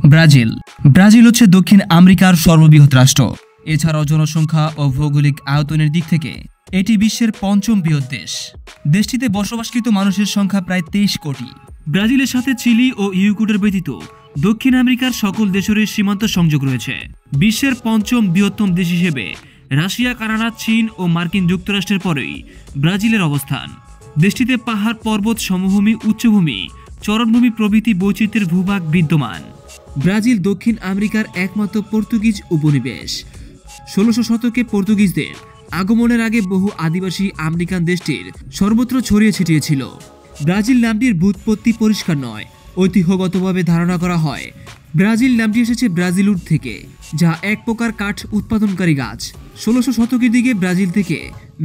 Brazil Brazil হচ্ছে দক্ষিণ আমেরিকার সর্ববৃহৎ রাষ্ট্র। এছাড়াও জনসংখ্যা ও ভৌগোলিক আয়তনের দিক থেকে এটি বিশ্বের পঞ্চম বৃহৎ দেশ। দেশটিতে বসবাসকৃত মানুষের সংখ্যা প্রায় 23 কোটি। ব্রাজিলের সাথে চিলি ও ইকুয়েডর ব্যতীত দক্ষিণ আমেরিকার সকল দেশের সীমান্ত সংযোগ রয়েছে। বিশ্বের পঞ্চম বৃহত্তম দেশ হিসেবে রাশিয়া, কানাডা, চীন ও মার্কিন যুক্তরাষ্ট্রের পরেই ব্রাজিলের অবস্থান। দেশটিতে পাহাড়, পর্বত, সমভূমি, উচ্চভূমি, চরণভূমি প্রভৃতি বৈচিত্র্যের ভূভাগ বিদ্যমান। ব্রাজিল দক্ষিণ আমেরিকার একমাত্র পর্তুগিজ উপনিবেশ। 1600 শতকে পর্তুগিজদের আগমনের আগে বহু আদিবাসী আমেরিকান দেশটির সর্বত্র ছড়িয়ে ছিটিয়ে ছিল। ব্রাজিল নামটির ব্যুৎপত্তি পরিষ্কার নয়। ঐতিহ্যগতভাবে ধারণা করা হয় ব্রাজিল নামটি এসেছে ব্রাজিলুড থেকে, যা এক প্রকার কাঠ উৎপাদনকারী গাছ। 1600 শতকের দিকে ব্রাজিল থেকে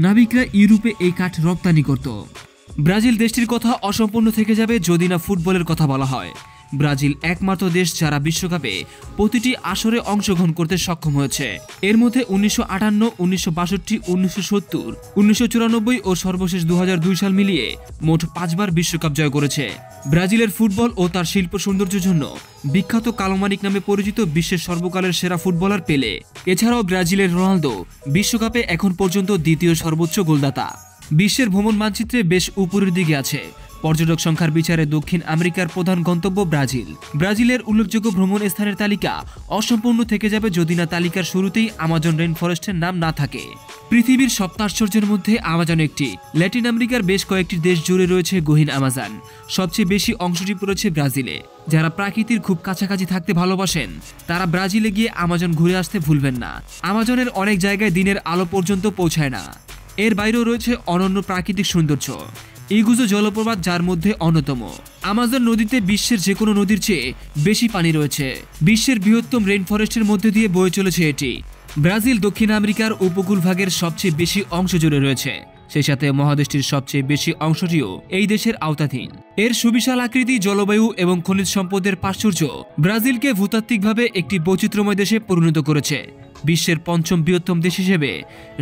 নাবিকরা ইউরোপে এই কাঠ রপ্তানি করত। ব্রাজিল দেশটির কথা অসম্পূর্ণ থেকে যাবে যদি না ফুটবলের কথা বলা হয়। ব্রাজিল একমাত্র দেশ যারা বিশ্বকাপে প্রতিটি আসরে অংশগ্রহণ করতে সক্ষম হয়েছে। এর মধ্যে 1958, 1962, 1970, 1994 ও সর্বশেষ 2002 সাল মিলিয়ে মোট 5 বার বিশ্বকাপ জয় করেছে। ব্রাজিলের ফুটবল ও তার শিল্প সৌন্দর্যের জন্য বিখ্যাত কালোমানিক নামে পরিচিত বিশ্বের সর্বকালের সেরা ফুটবলার পেলে। এছাড়াও ব্রাজিলের রোনালদো বিশ্বকাপে এখন পর্যন্ত দ্বিতীয় সর্বোচ্চ গোলদাতা। বিশ্বের ভ্রমণ মানচিত্রে বেশ উপরের দিকে আছে। পর্যটক সংখ্যার বিচারে দক্ষিণ আমেরিকার প্রধান গন্তব্য ব্রাজিল। ব্রাজিলের উল্লেখযোগ্য ভ্রমণ স্থানের তালিকা অসম্পূর্ণ থেকে যাবে যদি না তালিকার শুরুতেই আমাজন রেইন ফরেস্টের নাম না থাকে। পৃথিবীর সপ্তাশ্চর্যের মধ্যে আমাজন একটি। ল্যাটিন আমেরিকার বেশ কয়েকটি দেশ জুড়ে রয়েছে গহীন আমাজন। সবচেয়ে বেশি অংশটি পড়েছে ব্রাজিলে। যারা প্রাকৃতির খুব কাছাকাছি থাকতে ভালোবাসেন তারা ব্রাজিলে গিয়ে আমাজন ঘুরে আসতে ভুলবেন না। আমাজনের অনেক জায়গায় দিনের আলো পর্যন্ত পৌঁছায় না। এর বাইরেও রয়েছে অনন্য প্রাকৃতিক সৌন্দর্য। ইগুজো জলপ্রপাত যার মধ্যে অন্যতম। আমাজন নদীতে বিশ্বের যে কোনো নদীর চেয়ে বেশি পানি রয়েছে। বিশ্বের বৃহত্তম রেইন ফরেস্টের মধ্যে দিয়ে বয়ে চলেছে এটি। ব্রাজিল দক্ষিণ আমেরিকার উপকূল ভাগের সবচেয়ে বেশি অংশ জুড়ে রয়েছে। সেই সাথে মহাদেশটির সবচেয়ে বেশি অংশটিও এই দেশের আওতাধীন। এর সুবিশাল আকৃতি, জলবায়ু এবং খনিজ সম্পদের প্রাচুর্য ব্রাজিলকে ভূতাত্ত্বিকভাবে একটি বৈচিত্র্যময় দেশে পরিণত করেছে। বিশ্বের পঞ্চম বৃহত্তম দেশ হিসেবে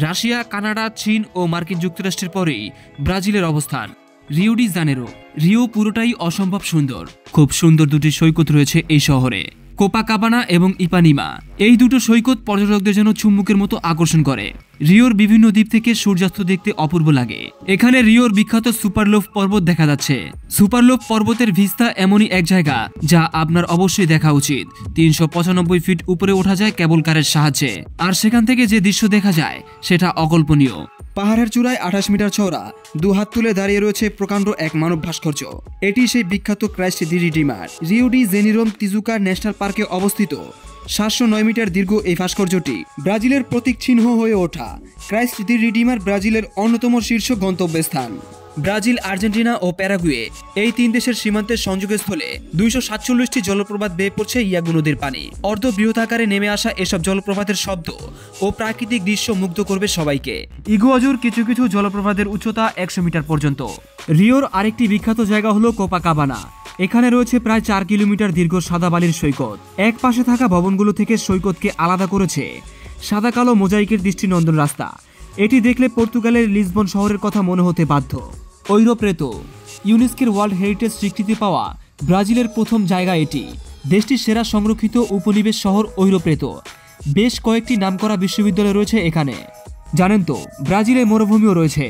রাশিয়া, কানাডা, চীন ও মার্কিন যুক্তরাষ্ট্রের পরেই ব্রাজিলের অবস্থান। Rio de জানেরো। রিও পুরোটাই অসম্ভব সুন্দর। খুব সুন্দর দুটি সৈকত রয়েছে এই শহরে, কোপাকাবানা এবং ইপানিমা। এই দুটো সৈকত পর্যটকদের জন্য চুম্বকের মতো আকর্ষণ করে। রিওর বিভিন্ন দ্বীপ থেকে সূর্যাস্ত দেখতে অপূর্ব লাগে। এখানে রিওর বিখ্যাত সুপারলোভ পর্বত দেখা যাচ্ছে। সুপারলোভ পর্বতের ভিস্তা এমনই এক জায়গা যা আপনার অবশ্যই দেখা উচিত। 395 ফিট উপরে ওঠা যায় কেবল কারের সাহায্যে। আর সেখান থেকে যে দৃশ্য দেখা যায় সেটা অকল্পনীয়। পাহাড়ের চূড়ায় 28 মিটার চওড়া 2 হাত তুলে দাঁড়িয়ে রয়েছে প্রকাণ্ড এক মানব ভাস্কর্য। এটি সেই বিখ্যাত Christ the Redeemer. Rio de জেনিরোম তিজুকা ন্যাশনাল পার্কে অবস্থিত 709 মিটার দীর্ঘ এই ভাস্কর্যটি ব্রাজিলের প্রতীক চিহ্ন হয়ে ওঠা। ক্রাইস্ট দি রিডিমার ব্রাজিলের অন্যতম শীর্ষ গন্তব্যস্থান। ব্রাজিল, আর্জেন্টিনা ও প্যারাগুয়ে এই 3 দেশের সীমান্তের সংযোগস্থলে 247টি জলপ্রপাত বেয়ে পড়ছে ইয়াগু নদীর পানি। অর্ধ বৃহৎ আকারে নেমে আসা এসব জলপ্রপাতের শব্দ ও প্রাকৃতিক দৃশ্য মুগ্ধ করবে সবাইকে। ইগুয়াজুর কিছু কিছু জলপ্রপাতের উচ্চতা 100 মিটার পর্যন্ত। রিওর আরেকটি বিখ্যাত জায়গা হলো কোপাকাবানা। এখানে রয়েছে প্রায় 4 কিলোমিটার দীর্ঘ সাদা বালির সৈকত। এক পাশে থাকা ভবনগুলো থেকে সৈকতকে আলাদা করেছে সাদা কালো মোজাইকের দৃষ্টিনন্দন রাস্তা। এটি দেখলে পর্তুগালের লিসবন শহরের কথা মনে হতে বাধ্য। ওইরো প্রেতো ইউনেস্কোর ওয়ার্ল্ড হেরিটেজ স্বীকৃতি পাওয়া ব্রাজিলের প্রথম জায়গা এটি। দেশটির সেরা সংরক্ষিত উপনিবেশ শহর ওইরো প্রেতো। বেশ কয়েকটি নামকরা বিশ্ববিদ্যালয় রয়েছে এখানে। জানেন তো ব্রাজিলে মরুভূমিও রয়েছে।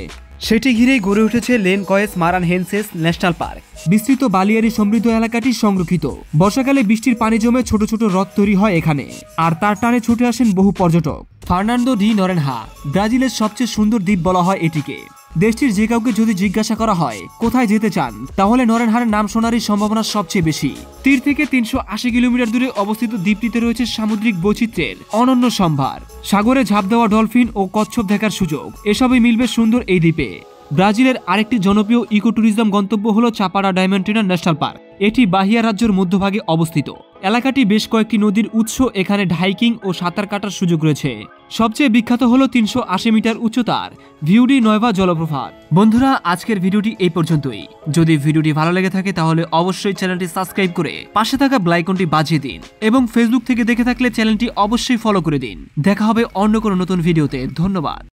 সেটি ঘিরেই গড়ে উঠেছে লেন কয়েস মারানহেন্সেস ন্যাশনাল পার্ক। বিস্তৃত বালিয়ারি সমৃদ্ধ এলাকাটি সংরক্ষিত। বর্ষাকালে বৃষ্টির পানি জমে ছোট ছোট হ্রদ তৈরি হয় এখানে, আর তার টানে ছুটে আসেন বহু পর্যটক। ফার্নান্দো ডি নরেনহা ব্রাজিলের সবচেয়ে সুন্দর দ্বীপ বলা হয় এটিকে। দেশটির যে কাউকে যদি জিজ্ঞাসা করা হয় কোথায় যেতে চান, তাহলে নরেনহার নাম শোনারই সম্ভাবনা সবচেয়ে বেশি। তীর থেকে 380 কিলোমিটার দূরে অবস্থিত দ্বীপটিতে রয়েছে সামুদ্রিক বৈচিত্র্যের অনন্য সম্ভার। সাগরে ঝাঁপ দেওয়া ডলফিন ও কচ্ছপ দেখার সুযোগ, এসবই মিলবে সুন্দর এই দ্বীপে। ব্রাজিলের আরেকটি জনপ্রিয় ইকো ট্যুরিজম গন্তব্য হলো চাপাড়া ডায়মন্টিনা ন্যাশনাল পার্ক। এটি বাহিয়া রাজ্যের মধ্যভাগে অবস্থিত। এলাকাটি বেশ কয়েকটি নদীর উৎস। এখানে হাইকিং ও সাঁতার কাটার সুযোগ রয়েছে। সবচেয়ে বিখ্যাত হলো 380 মিটার উচ্চতার ভিউ ডি নয়ভা জলপ্রপাত। বন্ধুরা, আজকের ভিডিওটি এই পর্যন্তই। যদি ভিডিওটি ভালো লেগে থাকে তাহলে অবশ্যই চ্যানেলটি সাবস্ক্রাইব করে পাশে থাকা বেল আইকনটি বাজিয়ে দিন, এবং ফেসবুক থেকে দেখে থাকলে চ্যানেলটি অবশ্যই ফলো করে দিন। দেখা হবে অন্য কোনো নতুন ভিডিওতে। ধন্যবাদ।